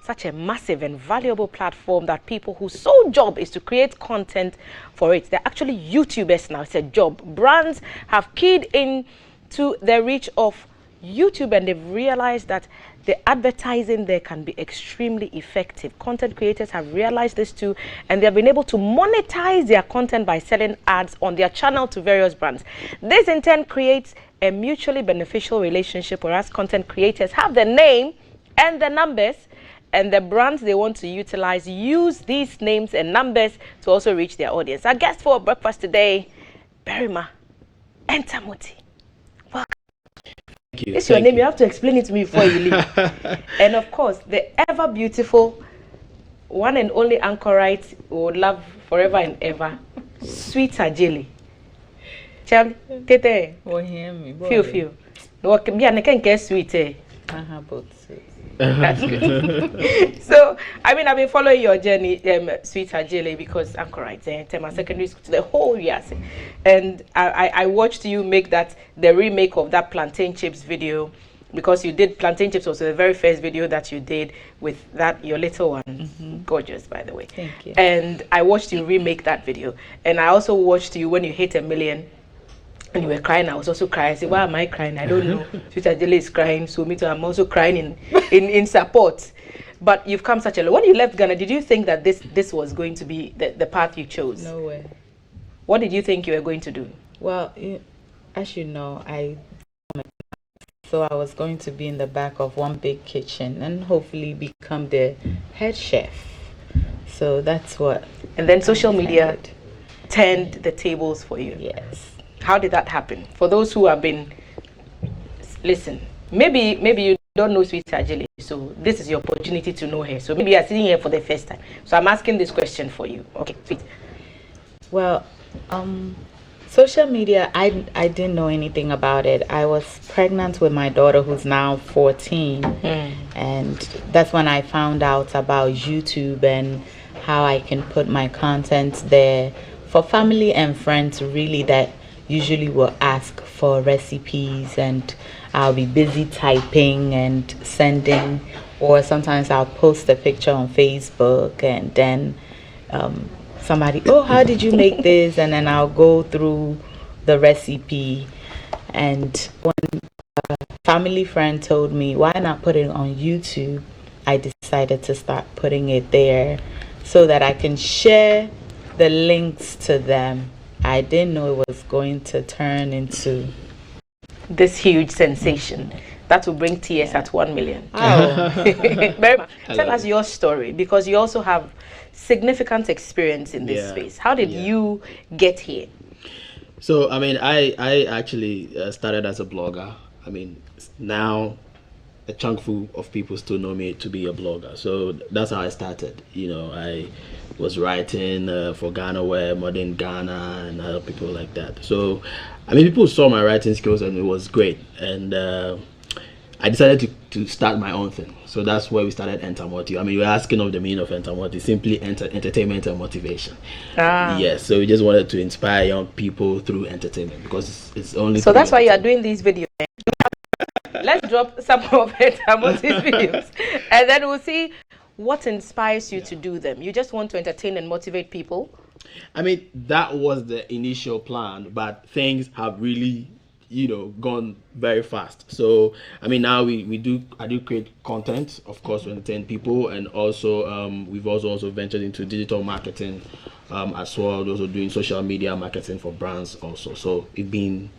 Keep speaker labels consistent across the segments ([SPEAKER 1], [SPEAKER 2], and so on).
[SPEAKER 1] such a massive and valuable platform that people whose sole job is to create content for it. They're actually YouTubers now. It's a job. Brands have keyed into the reach of YouTube, and they've realized that the advertising there can be extremely effective. Content creators have realized this too, and they have been able to monetize their content by selling ads on their channel to various brands. This in turn creates a mutually beneficial relationship, whereas content creators have the name and the numbers, and the brands they want to utilize use these names and numbers to also reach their audience. Our guest for breakfast today, Barimah Entamoty. It's your name. You have to explain it to me before you leave. And of course, the ever beautiful, one and only anchorite we would love forever and ever, sweet Adjeley. Charlie, Tete.
[SPEAKER 2] Oh, hear me.
[SPEAKER 1] Feel. No, I can't get sweet.
[SPEAKER 2] Both sweet.
[SPEAKER 1] That's good. So, I mean, I've been following your journey, sweet Adjeley, because anchorite, my secondary school, the whole year. And I watched you make the remake of that plantain chips video, because you did plantain chips was the very first video that you did with your little one. Gorgeous, by the way.
[SPEAKER 2] Thank you.
[SPEAKER 1] And I watched you remake that video. And I also watched you when you hit 1 million. And you were crying. I was also crying. I said, why am I crying? I don't know. Sweet Adjeley is crying, so me too. I'm also crying in support. But you've come such a long. When you left Ghana, did you think that this was going to be the path you chose?
[SPEAKER 2] No way.
[SPEAKER 1] What did you think you were going to do?
[SPEAKER 2] Well, as you know, so I was going to be in the back of one big kitchen and hopefully become the head chef. So that's what.
[SPEAKER 1] And then social media turned the tables for you.
[SPEAKER 2] Yes.
[SPEAKER 1] How did that happen? For those who have been, listen, maybe you don't know Sweet Adjeley, so this is your opportunity to know her. So maybe you are sitting here for the first time. So I'm asking this question for you. Okay, Sweet.
[SPEAKER 2] Well, social media, I didn't know anything about it. I was pregnant with my daughter, who's now 14, and that's when I found out about YouTube and how I can put my content there for family and friends, really, that usually will ask for recipes, and I'll be busy typing and sending, or sometimes I'll post a picture on Facebook, and then somebody, oh, how did you make this? And then I'll go through the recipe. And when a family friend told me, why not put it on YouTube, I decided to start putting it there so that I can share the links to them. I didn't know it was going to turn into
[SPEAKER 1] this huge sensation that will bring tears at 1 million.
[SPEAKER 2] Oh.
[SPEAKER 1] Barimah, tell us your story, because you also have significant experience in this space. How did you get here?
[SPEAKER 3] So, I mean, I actually started as a blogger. I mean, now a chunk full of people still know me to be a blogger. So that's how I started. You know, I was writing for Ghana Web, Modern Ghana, and other people like that. So, I mean, people saw my writing skills and it was great. And I decided to start my own thing. So that's where we started Entamoty. I mean, you were asking of the meaning of Entamoty, simply entertainment and motivation. Yes, so we just wanted to inspire young people through entertainment, because it's only.
[SPEAKER 1] So that's why you are doing these videos. Let's drop some of Entamoty's videos, and then we'll see what inspires you to do them. You just want to entertain and motivate people?
[SPEAKER 3] I mean, that was the initial plan, but things have really, you know, gone very fast. So I mean, now I do create content, of course, to entertain people, and also we've also ventured into digital marketing as well, also doing social media marketing for brands also. So it's been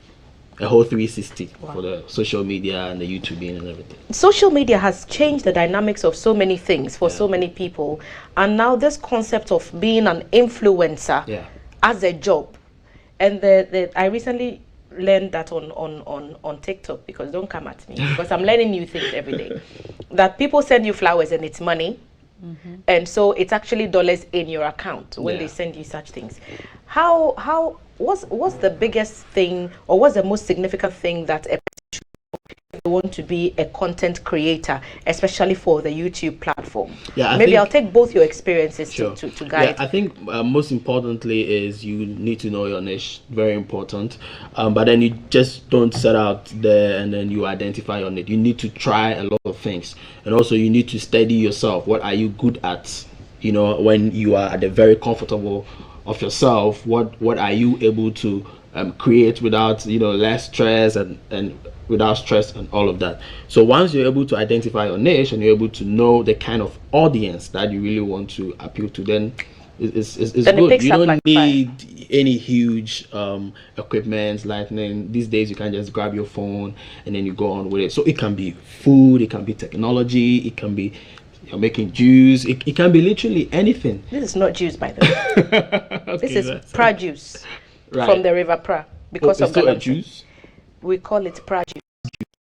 [SPEAKER 3] a whole 360 for the social media and the YouTubing and everything.
[SPEAKER 1] Social media has changed the dynamics of so many things for so many people, and now this concept of being an influencer as a job, and I recently learned that on TikTok, because don't come at me, because I'm learning new things every day, that people send you flowers and it's money, and so it's actually dollars in your account when they send you such things. What's the biggest thing, or what's the most significant thing that a person should know they want to be a content creator, especially for the YouTube platform?
[SPEAKER 3] Yeah,
[SPEAKER 1] maybe I'll take both your experiences
[SPEAKER 3] sure.
[SPEAKER 1] to guide.
[SPEAKER 3] Yeah, I think most importantly is you need to know your niche. Very important. But then you just don't set out there and then you identify your niche. You need to try a lot of things, and also you need to study yourself. What are you good at? You know, when you are at the very comfortable of yourself, what are you able to create without, you know, less stress and without stress and all of that. So once you're able to identify your niche and you're able to know the kind of audience that you really want to appeal to, then it's good. You don't need any huge equipment, lightning. These days you can just grab your phone and then you go on with it. So it can be food, it can be technology, it can be you're making juice, it can be literally anything.
[SPEAKER 1] This is not juice, by the way. Okay, this is produce from the River Pra. Because of
[SPEAKER 3] Galamsey. Juice?
[SPEAKER 1] We call it produce.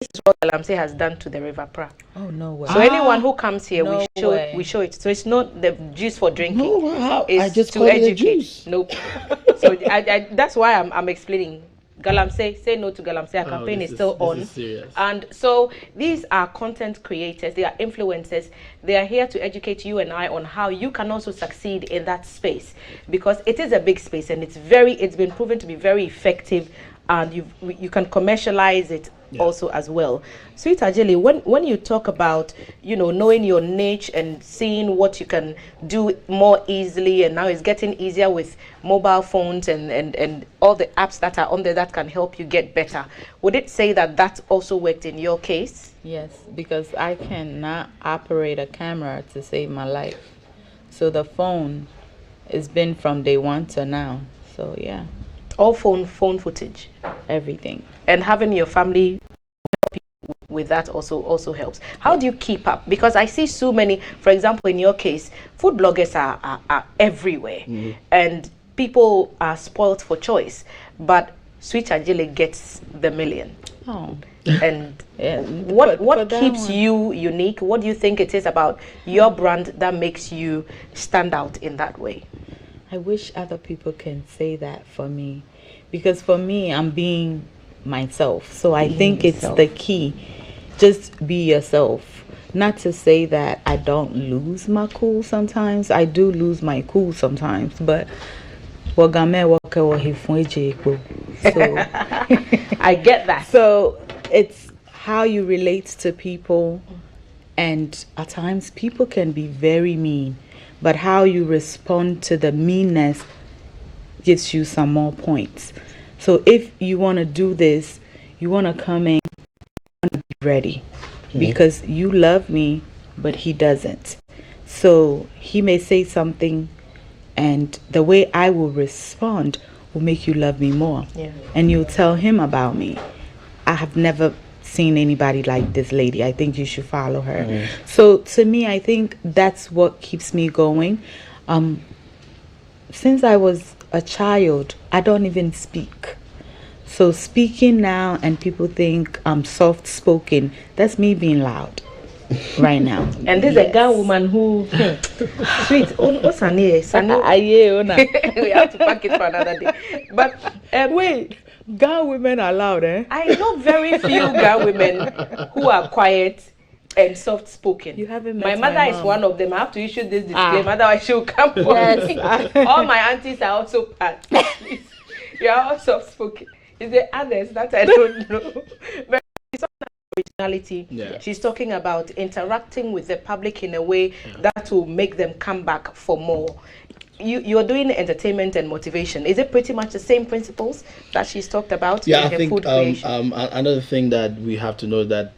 [SPEAKER 1] This is what Galamsey has done to the River Pra.
[SPEAKER 2] Oh, no way.
[SPEAKER 1] So anyone who comes here,
[SPEAKER 2] no
[SPEAKER 1] we show it. So it's not the juice for drinking.
[SPEAKER 3] No,
[SPEAKER 1] it's
[SPEAKER 3] I just
[SPEAKER 1] to
[SPEAKER 3] educate.
[SPEAKER 1] Juice. Nope. So that's why I'm explaining. Galamsey, say no to Galamsey. Our campaign is still on. And so these are content creators, they are influencers. They are here to educate you and I on how you can also succeed in that space, because it is a big space and it's been proven to be very effective, and you can commercialize it also as well. Sweet Adjeley, when you talk about, you know, knowing your niche and seeing what you can do more easily, and now it's getting easier with mobile phones and all the apps that are on there that can help you get better, would it say that also worked in your case?
[SPEAKER 2] Yes, because I cannot operate a camera to save my life. So the phone has been from day one to now. So yeah.
[SPEAKER 1] All phone footage,
[SPEAKER 2] everything,
[SPEAKER 1] and having your family help you with that also helps. How do you keep up? Because I see so many. For example, in your case, food bloggers are everywhere, and people are spoiled for choice. But Sweet Adjeley gets the million.
[SPEAKER 2] Oh.
[SPEAKER 1] And what keeps you unique? What do you think it is about your brand that makes you stand out in that way?
[SPEAKER 2] I wish other people can say that for me, because for me, I'm being myself. So I think it's the key. Just be yourself. Not to say that I don't lose my cool sometimes. I do lose my cool sometimes, but so
[SPEAKER 1] I get that.
[SPEAKER 2] So it's how you relate to people, and at times people can be very mean. But how you respond to the meanness gives you some more points. So if you want to do this, you want to come in, you want to be ready. Because you love me, but he doesn't. So he may say something, and the way I will respond will make you love me more.
[SPEAKER 1] Yeah.
[SPEAKER 2] And you'll tell him about me. I have never seen anybody like this lady. I think you should follow her. So to me, I think that's what keeps me going. Since I was a child, I don't even speak. So speaking now, and people think I'm soft spoken, that's me being loud right now.
[SPEAKER 1] And there's a girl woman who sweet. What's her name? We have to pack it for another day. But
[SPEAKER 2] wait. Girl women are loud, eh?
[SPEAKER 1] I know very few girl women who are quiet and soft spoken.
[SPEAKER 2] You haven't met
[SPEAKER 1] my mother
[SPEAKER 2] my
[SPEAKER 1] is
[SPEAKER 2] mom.
[SPEAKER 1] one of them. I have to issue this disclaimer, otherwise she'll come for me. All my aunties are also part. You are all soft spoken. Is there others that I don't know? But she's talking about originality.
[SPEAKER 3] Yeah.
[SPEAKER 1] She's talking about interacting with the public in a way that will make them come back for more. You're doing entertainment and motivation. Is it pretty much the same principles that she's talked about?
[SPEAKER 3] Yeah,
[SPEAKER 1] in her
[SPEAKER 3] I think
[SPEAKER 1] food creation?
[SPEAKER 3] another thing that we have to know that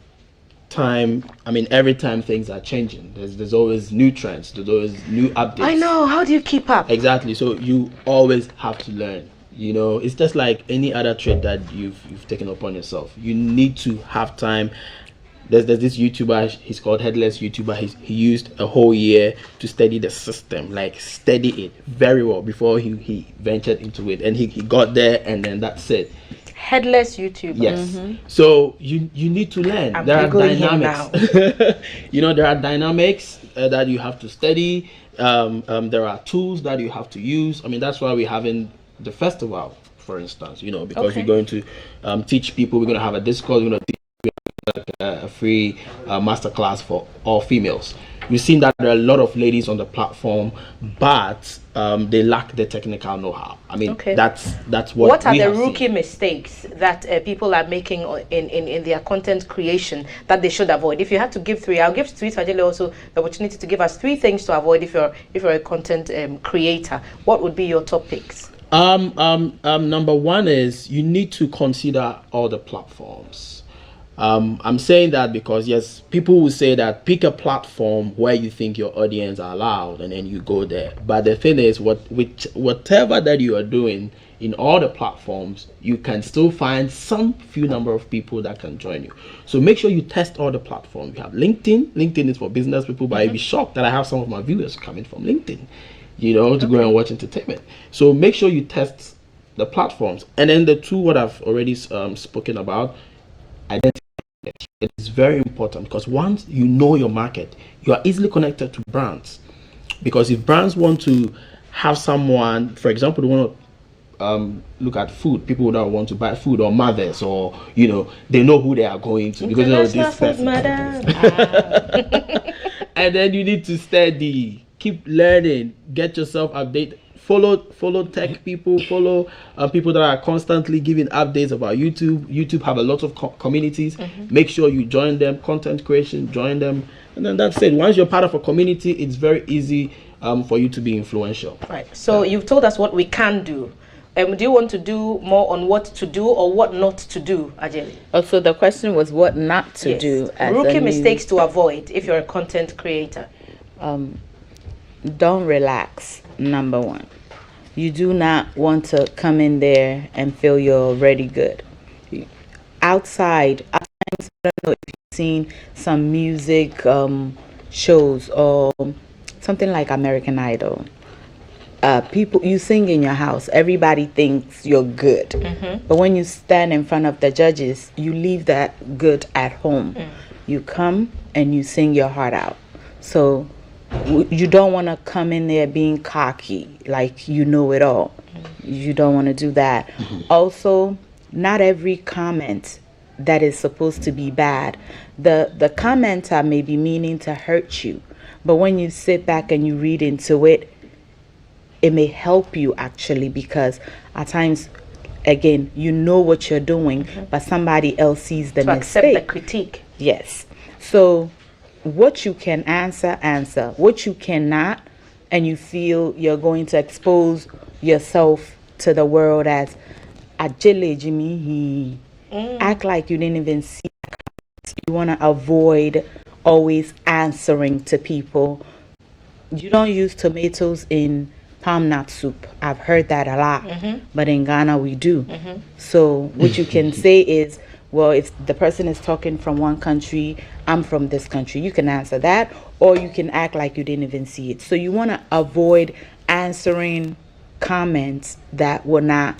[SPEAKER 3] every time things are changing, there's always new trends, there's always new updates.
[SPEAKER 1] I know. How do you keep up?
[SPEAKER 3] Exactly. So you always have to learn. You know, it's just like any other trade that you've taken upon yourself. You need to have time. There's this YouTuber, he's called Headless YouTuber. He used a whole year to study the system, like study it very well before he ventured into it, and he got there, and then that's it.
[SPEAKER 1] Headless YouTuber.
[SPEAKER 3] Yes. So you need to learn.
[SPEAKER 1] I'm
[SPEAKER 3] there are
[SPEAKER 1] Googling him
[SPEAKER 3] dynamics. You know, there are dynamics that you have to study. There are tools that you have to use. I mean, that's why we're having the festival, for instance. You know, because we're going to teach people. We're going to have a Discord. We're going to teach a free masterclass for all females. We've seen that there are a lot of ladies on the platform, but they lack the technical know-how. I mean, that's what
[SPEAKER 1] are
[SPEAKER 3] we
[SPEAKER 1] the
[SPEAKER 3] have
[SPEAKER 1] rookie
[SPEAKER 3] seen.
[SPEAKER 1] mistakes that people are making in their content creation that they should avoid? If you had to give three, I'll give to Adjeley also the opportunity to give us 3 things to avoid if you're a content creator. What would be your top picks?
[SPEAKER 3] Number one is you need to consider all the platforms. I'm saying that because yes, people will say that pick a platform where you think your audience are loud and then you go there. But the thing is, whatever that you are doing in all the platforms, you can still find some few number of people that can join you. So make sure you test all the platforms. You have LinkedIn. LinkedIn is for business people, but I'd be shocked that I have some of my viewers coming from LinkedIn, to go and watch entertainment. So make sure you test the platforms. And then the two what I've already spoken about, identify. It is very important because once you know your market, you are easily connected to brands. Because if brands want to have someone, for example, they want to look at food, people that want to buy food, or mothers, or they know who they are going to because this person. And then you need to study, keep learning, get yourself updated. Follow tech people, follow people that are constantly giving updates about YouTube. YouTube have a lot of communities. Make sure you join them. Content creation, join them, and then that's it. Once you're part of a community, it's very easy for you to be influential.
[SPEAKER 1] Right. So you've told us what we can do. Do you want to do more on what to do or what not to do, Adjeley?
[SPEAKER 2] Also, the question was what not to do. As
[SPEAKER 1] rookie mistakes to avoid if you're a content creator.
[SPEAKER 2] Don't relax. Number one, you do not want to come in there and feel you're already good. Outside, I don't know if you've seen some music shows or something like American Idol. People, you sing in your house, everybody thinks you're good. But when you stand in front of the judges, you leave that good at home. You come and you sing your heart out. So you don't want to come in there being cocky, like you know it all. You don't want to do that. Also, not every comment that is supposed to be bad. The commenter may be meaning to hurt you, but when you sit back and you read into it, it may help you actually, because at times, again, you know what you're doing, but somebody else sees the mistake.
[SPEAKER 1] Accept the critique.
[SPEAKER 2] Yes. So what you can answer. What you cannot, and you feel you're going to expose yourself to the world as Adjeley Jimmy, act like you didn't even see. You want to avoid always answering to people. You don't use tomatoes in palm nut soup. I've heard that a lot, but in Ghana we do. So what you can say is, well, if the person is talking from one country, I'm from this country, you can answer that, or you can act like you didn't even see it. So you want to avoid answering comments that will not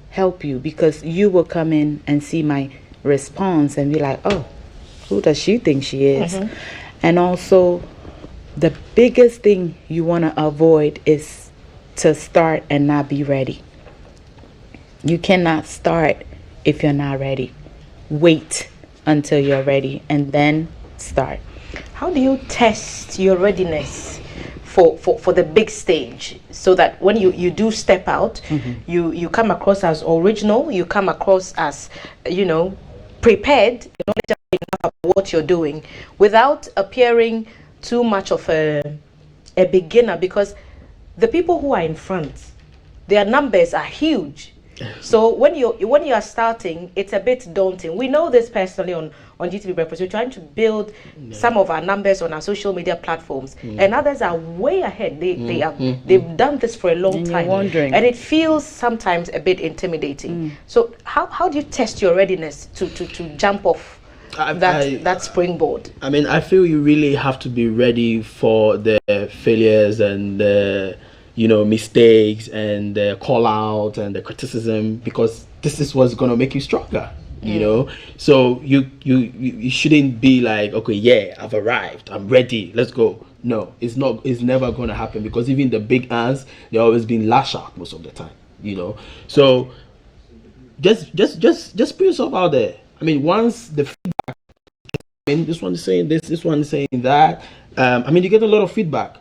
[SPEAKER 2] help you, because you will come in and see my response and be like, oh, who does she think she is? And also, the biggest thing you want to avoid is to start and not be ready. You cannot start if you're not ready. Wait until you're ready and then start.
[SPEAKER 1] How do you test your readiness for the big stage, so that when you do step out, you come across as original, you come across as prepared, knowledgeable enough about what you're doing, without appearing too much of a beginner? Because the people who are in front, their numbers are huge. So when you are starting, it's a bit daunting. We know this personally on GTV Breakfast. We're trying to build some of our numbers on our social media platforms, and others are way ahead. They've done this for a long time,
[SPEAKER 2] wondering.
[SPEAKER 1] and it feels sometimes a bit intimidating. So how do you test your readiness to jump off that springboard?
[SPEAKER 3] I mean, I feel you really have to be ready for the failures and the mistakes and the call out and the criticism, because this is what's going to make you stronger. So you shouldn't be like, okay, yeah, I've arrived, I'm ready, let's go. No, it's never going to happen, because even the big ants, they're always being lashed out most of the time. So just put yourself out there. I mean, once the feedback this one is saying this one is saying that. I mean, you get a lot of feedback.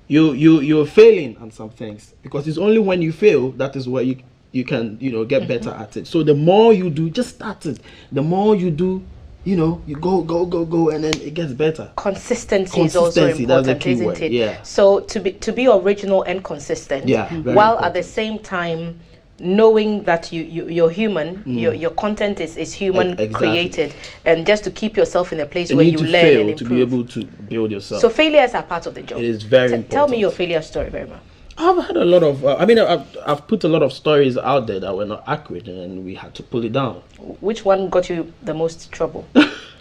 [SPEAKER 3] You're failing on some things, because it's only when you fail that is where you can get better at it. So the more you do, just start it. The more you do, you go, and then it gets better.
[SPEAKER 1] Consistency is also important, isn't it?
[SPEAKER 3] Yeah.
[SPEAKER 1] So to be original and consistent,
[SPEAKER 3] yeah,
[SPEAKER 1] while
[SPEAKER 3] important.
[SPEAKER 1] at the same time knowing that you're human, your content is human created, and just to keep yourself in a place where you learn and improve.
[SPEAKER 3] To be able to build yourself.
[SPEAKER 1] So failures are part of the job.
[SPEAKER 3] It is very important.
[SPEAKER 1] Tell me your failure story, Barimah.
[SPEAKER 3] I've had a lot of. I've put a lot of stories out there that were not accurate, and we had to pull it down.
[SPEAKER 1] Which one got you the most trouble?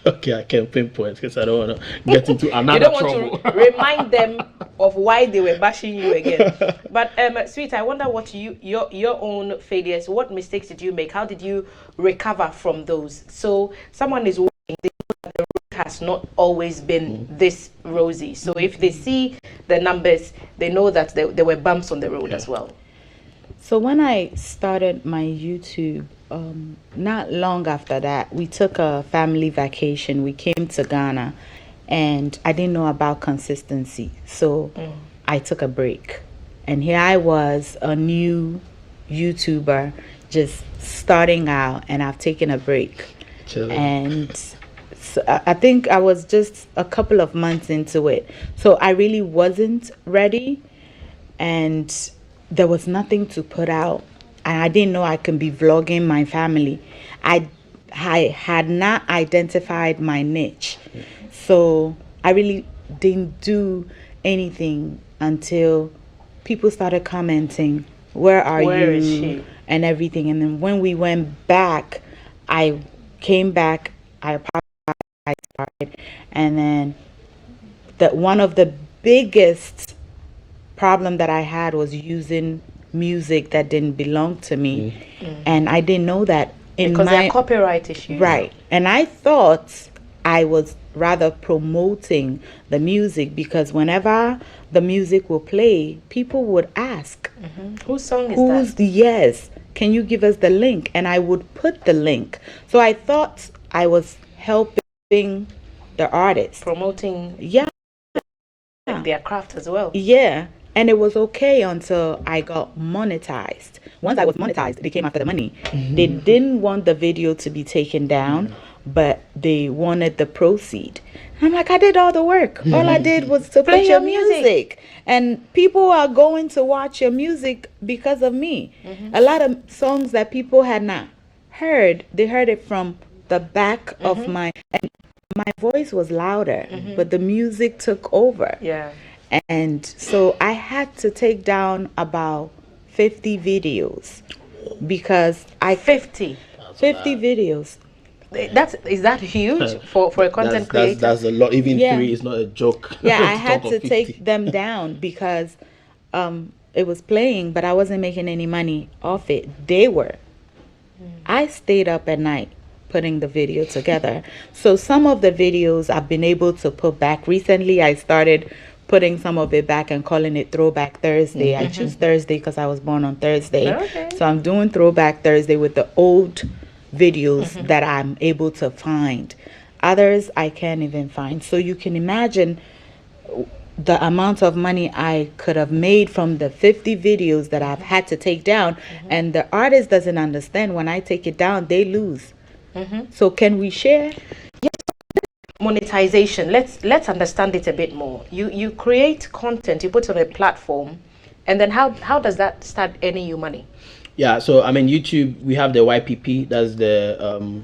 [SPEAKER 3] Okay, I can't pinpoint because I don't want to get into another trouble.
[SPEAKER 1] You don't want to remind them of why they were bashing you again. But sweet, I wonder what your own failures. What mistakes did you make? How did you recover from those? So someone is watching. They know that the road has not always been this rosy. So if they see the numbers, they know that there were bumps on the road as well.
[SPEAKER 2] So when I started my YouTube, not long after that, we took a family vacation. We came to Ghana, and I didn't know about consistency. So I took a break. And here I was, a new YouTuber, just starting out, and I've taken a break.
[SPEAKER 3] Chilling.
[SPEAKER 2] And so I think I was just a couple of months into it. So I really wasn't ready, and there was nothing to put out. And I didn't know I could be vlogging my family. I had not identified my niche. So I really didn't do anything until people started commenting, where
[SPEAKER 1] is she?
[SPEAKER 2] And everything. And then when we went back, I came back, I apologized, I started. And then one of the biggest problem that I had was using music that didn't belong to me, and I didn't know that
[SPEAKER 1] because there are copyright issues,
[SPEAKER 2] right? And I thought I was rather promoting the music, because whenever the music will play, people would ask,
[SPEAKER 1] whose song is that?
[SPEAKER 2] Yes, can you give us the link? And I would put the link. So I thought I was helping the artist,
[SPEAKER 1] promoting their craft as well.
[SPEAKER 2] Yeah. And it was okay until I got monetized. Once I was monetized, they came after the money. They didn't want the video to be taken down, but they wanted the proceed. I'm like, I did all the work. All I did was to play your music. And people are going to watch your music because of me. A lot of songs that people had not heard, they heard it from the back of my voice was louder, but the music took over.
[SPEAKER 1] Yeah.
[SPEAKER 2] And so I had to take down about 50 videos, because
[SPEAKER 1] 50
[SPEAKER 2] videos.
[SPEAKER 1] Is that huge for a content creator?
[SPEAKER 3] That's a lot. Even 3 is not a joke.
[SPEAKER 2] Yeah, I had to take them down because it was playing, but I wasn't making any money off it. They were. I stayed up at night putting the video together. So some of the videos I've been able to put back. Recently, I started putting some of it back and calling it Throwback Thursday. I choose Thursday because I was born on Thursday.
[SPEAKER 1] Okay.
[SPEAKER 2] So I'm doing Throwback Thursday with the old videos that I'm able to find. Others I can't even find. So you can imagine the amount of money I could have made from the 50 videos that I've had to take down. And the artist doesn't understand, when I take it down, they lose. So can we share?
[SPEAKER 1] Monetization, let's understand it a bit more. You create content, you put it on a platform, and then how does that start earning you money?
[SPEAKER 3] Yeah, so I mean, YouTube, we have the YPP, that's the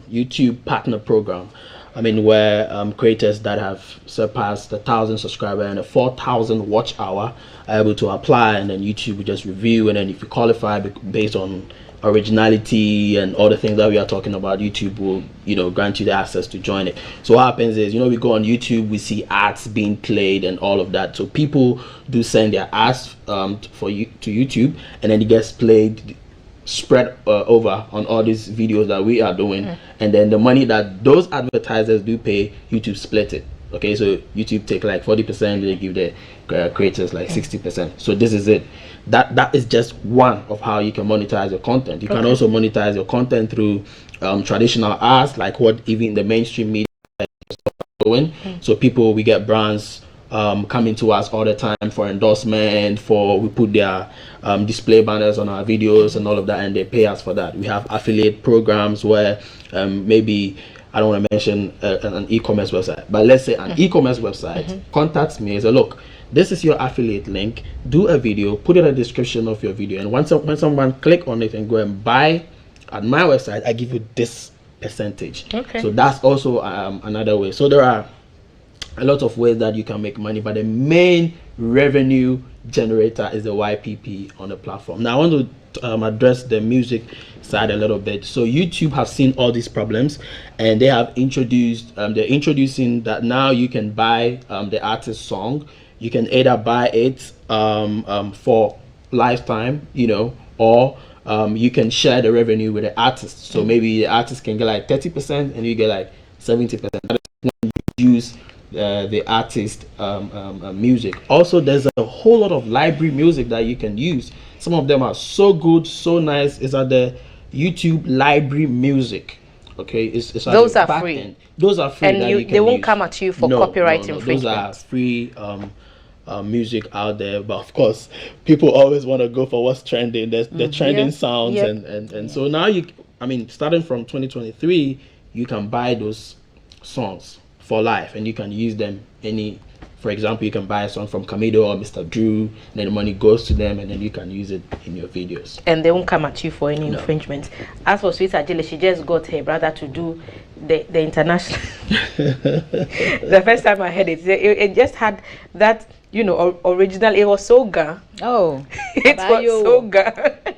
[SPEAKER 3] YouTube Partner Program. I mean, where creators that have surpassed 1,000 subscribers and 4,000 watch hour are able to apply, and then YouTube will just review, and then if you qualify based on originality and all the things that we are talking about, YouTube will grant you the access to join it. So what happens is, we go on YouTube, we see ads being played and all of that. So people do send their ads to YouTube, and then it gets played, spread over on all these videos that we are doing, and then the money that those advertisers do pay, YouTube split it. Okay, so YouTube take like 40%, they give the creators like 60%. So this is it. That is just one of how you can monetize your content. You can also monetize your content through traditional ads, like what even the mainstream media doing. So we get brands coming to us all the time for endorsement, we put their display banners on our videos and all of that, and they pay us for that. We have affiliate programs where maybe, I don't want to mention an e-commerce website, but let's say an e-commerce website contacts me and say, look, this is your affiliate link, do a video, put it in the description of your video, and when someone click on it and go and buy at my website, I give you this percentage. So that's also another way. So there are a lot of ways that you can make money, but the main revenue generator is the YPP on the platform. Now I want to address the music side a little bit. So YouTube have seen all these problems, and they have introduced they're introducing that now you can buy the artist's song. You can either buy it for lifetime, or you can share the revenue with the artist. So maybe the artist can get like 30% and you get like 70%. That is when you use the artist music. Also, there's a whole lot of library music that you can use. Some of them are so good, so nice. It's at the YouTube library music. Okay, it's
[SPEAKER 1] those are free.
[SPEAKER 3] End. Those are free, and
[SPEAKER 1] they won't come at you for copyright infringement.
[SPEAKER 3] Those are free music out there, but of course people always want to go for what's trending, the trending sounds. And so now starting from 2023, you can buy those songs for life and you can use them for example, you can buy a song from Kamido or Mr. Drew, and then the money goes to them, and then you can use it in your videos. And they won't come at you for any infringement. As for Sweet Adjeley, she just got her brother to do the international. The first time I heard it just had that, original. It was so ga.
[SPEAKER 2] Oh,
[SPEAKER 1] it was so ga.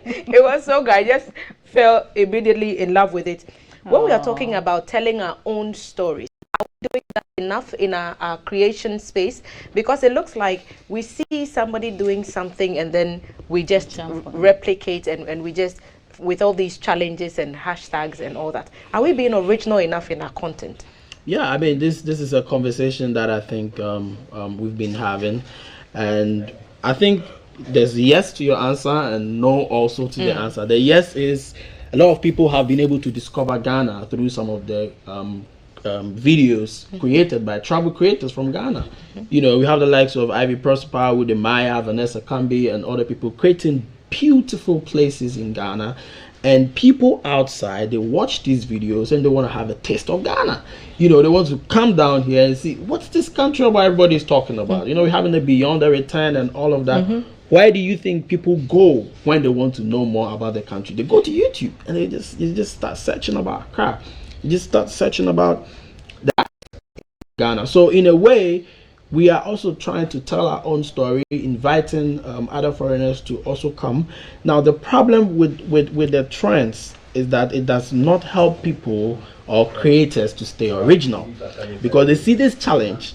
[SPEAKER 1] It was so ga. I just fell immediately in love with it. When we are talking about telling our own stories, are we doing that enough in our creation space? Because it looks like we see somebody doing something and then we just replicate and we just, with all these challenges and hashtags and all that. Are we being original enough in our content?
[SPEAKER 3] Yeah, this is a conversation that I think we've been having, and I think there's yes to your answer and no also to the answer. The yes is a lot of people have been able to discover Ghana through some of the videos created by travel creators from Ghana. We have the likes of Ivy Prosper, with the Maya, Vanessa Kambi, and other people creating beautiful places in Ghana. And people outside, they watch these videos and they want to have a taste of Ghana. They want to come down here and see what's this country about everybody's talking about. We're having the Beyond the Return and all of that. Why do you think people go when they want to know more about the country? They go to YouTube and you just start searching about Accra. You just start searching about that Ghana. So in a way, we are also trying to tell our own story, inviting other foreigners to also come. Now, the problem with the trends is that it does not help people or creators to stay original, because they see this challenge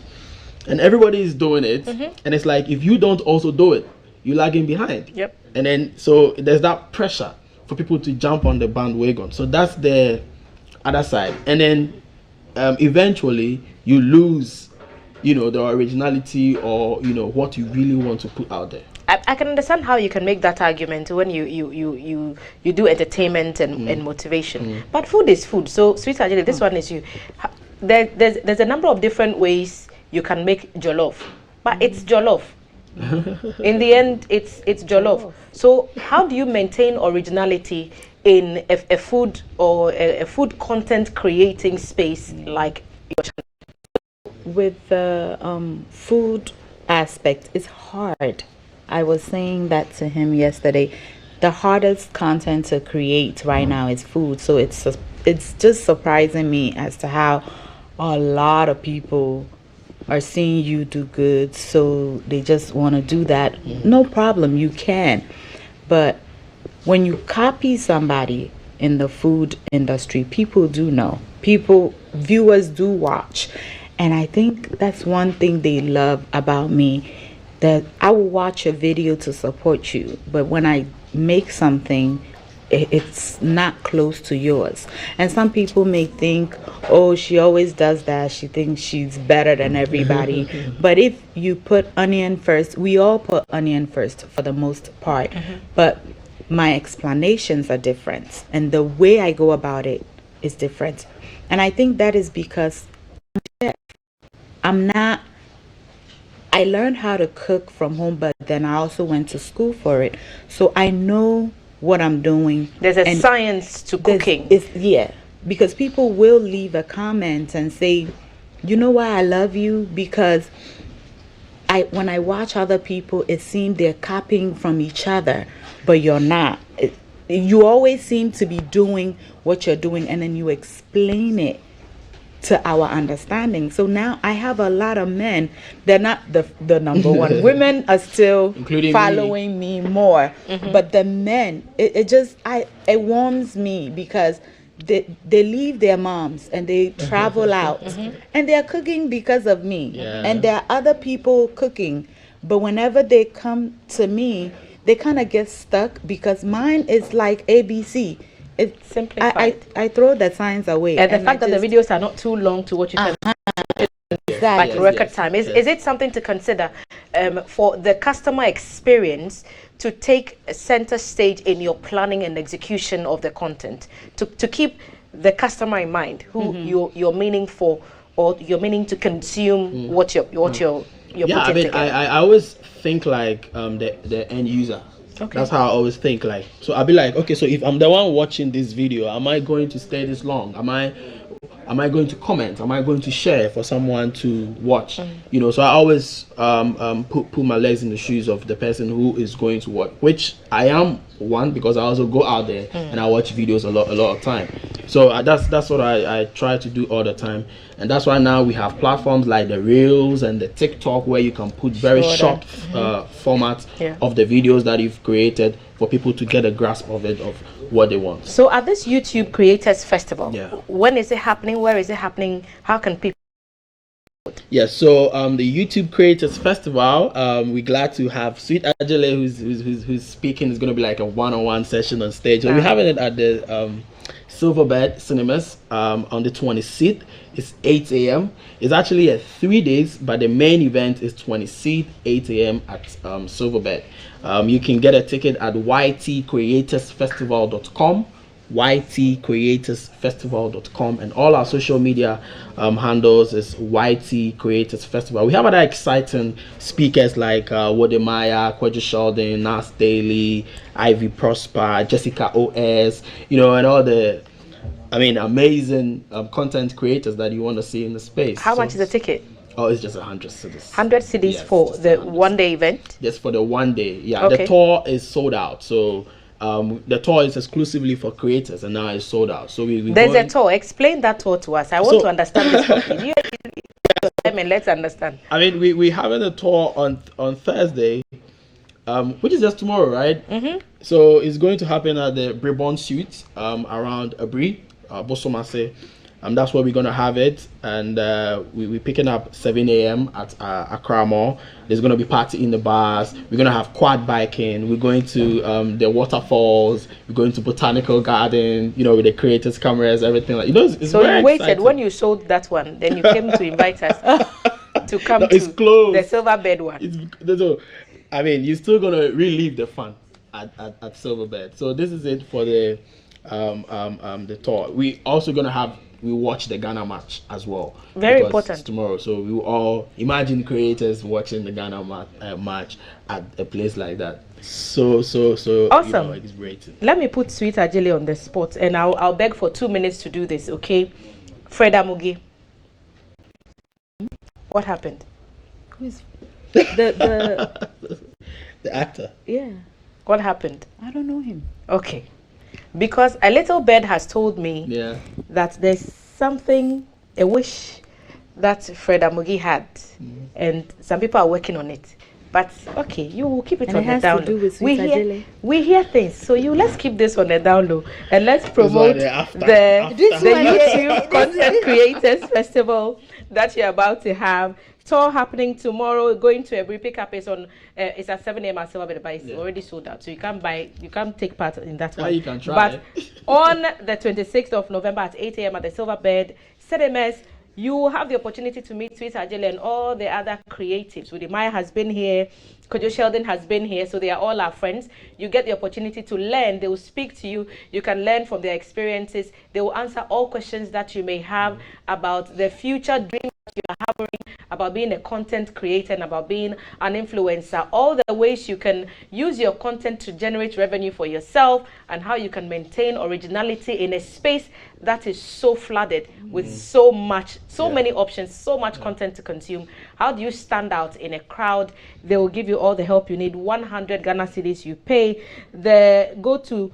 [SPEAKER 3] and everybody is doing it, and it's like, if you don't also do it, you're lagging behind. And then so there's that pressure for people to jump on the bandwagon. So that's the other side. And then eventually you lose the originality or what you really want to put out there.
[SPEAKER 1] I can understand how you can make that argument when you do entertainment and motivation. But food is food. So Sweet Adjeley, this one is you. There's a number of different ways you can make jollof, but it's jollof. In the end, it's jollof. So how do you maintain originality in a food or a food content creating space like your channel?
[SPEAKER 2] With the food aspect, it's hard. I was saying that to him yesterday. The hardest content to create right now is food. So it's just surprising me as to how a lot of people are seeing you do good, so they just want to do that. No problem, you can. But when you copy somebody in the food industry, people do know. Viewers do watch. And I think that's one thing they love about me, that I will watch a video to support you, but when I make something, it's not close to yours. And some people may think, oh, she always does that, she thinks she's better than everybody. But if you put onion first, we all put onion first for the most part, but my explanations are different and the way I go about it is different. And I think that is because I'm a chef. I learned how to cook from home, but then I also went to school for it. So I know what I'm doing.
[SPEAKER 1] There's a science to cooking.
[SPEAKER 2] Yeah, because people will leave a comment and say, you know why I love you? Because when I watch other people, it seems they're copying from each other, but you're not. You always seem to be doing what you're doing, and then you explain it to our understanding. So now I have a lot of men. They're not the number one. Women are still
[SPEAKER 3] including
[SPEAKER 2] following me more. But the men, it warms me, because they leave their moms and they travel out and they're cooking because of me.
[SPEAKER 3] Yeah.
[SPEAKER 2] And there are other people cooking, but whenever they come to me, they kind of get stuck, because mine is like ABC. It's
[SPEAKER 1] simplified.
[SPEAKER 2] I throw the signs away.
[SPEAKER 1] And the fact that the videos are not too long to what you can
[SPEAKER 2] exactly.
[SPEAKER 1] like record time. Is it something to consider for the customer experience to take a center stage in your planning and execution of the content, to keep the customer in mind, who you're meaning for, or you're meaning to consume what you're putting together?
[SPEAKER 3] I always think like the end user.
[SPEAKER 1] Okay.
[SPEAKER 3] That's how I always think. Like, so I'll be like, okay, so if I'm the one watching this video, am I going to stay this long? Am I going to comment? Am I going to share for someone to watch? You know, so I always put my legs in the shoes of the person who is going to watch, which I am one, because I also go out there and I watch videos a lot of time. So that's what I try to do all the time, and that's why now we have platforms like the Reels and the TikTok, where you can put very short formats of the videos that you've created for people to get a grasp of it, of what they want.
[SPEAKER 1] So at this YouTube Creators Festival, when is it happening? Where is it happening? How can people?
[SPEAKER 3] Yes, so the YouTube Creators Festival, we're glad to have Sweet Adjeley, who's speaking. Is going to be like a one-on-one session on stage. So we're having it at the Silverbird Cinemas on the 26th. It's 8 a.m. It's actually 3 days, but the main event is 26th, 8 a.m. at Silverbird. You can get a ticket at ytcreatorsfestival.com, ytcreatorsfestival.com, and all our social media handles is YT Creators Festival. We have other exciting speakers like Wodemaya, Kweju Sheldon, Nas Daily, Ivy Prosper, Jessica OS, you know, and all the amazing content creators that you want to see in the space.
[SPEAKER 1] How much is the ticket?
[SPEAKER 3] Oh, it's just 100 cedis.
[SPEAKER 1] 100 cedis for the one-day event?
[SPEAKER 3] Just for the one day. Yeah,
[SPEAKER 1] okay.
[SPEAKER 3] The tour is sold out. So the tour is exclusively for creators, and now it's sold out. So
[SPEAKER 1] there's a tour. Explain that tour to us. I want to understand this properly. Let's understand.
[SPEAKER 3] We're having a tour on Thursday, which is just tomorrow, right? So it's going to happen at the Bribon Suite around Abri, Bosomase. That's where we're going to have it, and we're picking up 7 a.m. at Accra Mall. There's going to be party in the bars. We're going to have quad biking. We're going to the waterfalls. We're going to Botanical Garden, you know, with the creators' cameras, everything. Like, you know, it's
[SPEAKER 1] so
[SPEAKER 3] very
[SPEAKER 1] you waited
[SPEAKER 3] exciting.
[SPEAKER 1] When you sold that one, then you came to invite us to come to
[SPEAKER 3] it's closed.
[SPEAKER 1] The Silverbird one.
[SPEAKER 3] You're still going to relive the fun at Silverbird. So this is it for the tour. We also going to watch the Ghana match as well.
[SPEAKER 1] Very important.
[SPEAKER 3] Tomorrow, so we will all imagine creators watching the Ghana match at a place like that. So
[SPEAKER 1] awesome.
[SPEAKER 3] It's great.
[SPEAKER 1] Let me put Sweet Adjeley on the spot, and I'll beg for 2 minutes to do this, okay? Fred Amugi. What happened?
[SPEAKER 2] Who's the
[SPEAKER 3] actor?
[SPEAKER 2] Yeah.
[SPEAKER 1] What happened?
[SPEAKER 2] I don't know him.
[SPEAKER 1] Okay. Because a little bird has told me that there's something, a wish that Fred Amugi had, and some people are working on it. But okay, you will keep it on the down low. We hear things, so let's keep this on the down low, and let's promote the YouTube Content Creators Festival that you're about to have. Tour happening tomorrow. Going to every pickup is on. It's at 7 a.m. at Silverbird, but it's already sold out, so you can't take part in that one.
[SPEAKER 3] You can try.
[SPEAKER 1] But on the 26th of November at 8 a.m. at the Silverbird Cinemas, you will have the opportunity to meet Sweet Adjeley and all the other creatives. Wodemaya has been here, Kweju Sheldon has been here, so they are all our friends. You get the opportunity to learn. They will speak to you. You can learn from their experiences. They will answer all questions that you may have about the future dreams that you have about being a content creator and about being an influencer, all the ways you can use your content to generate revenue for yourself, and how you can maintain originality in a space that is so flooded with so many options, so much content to consume. How do you stand out in a crowd? They will give you all the help you need. 100 Ghana cedis you pay. Go to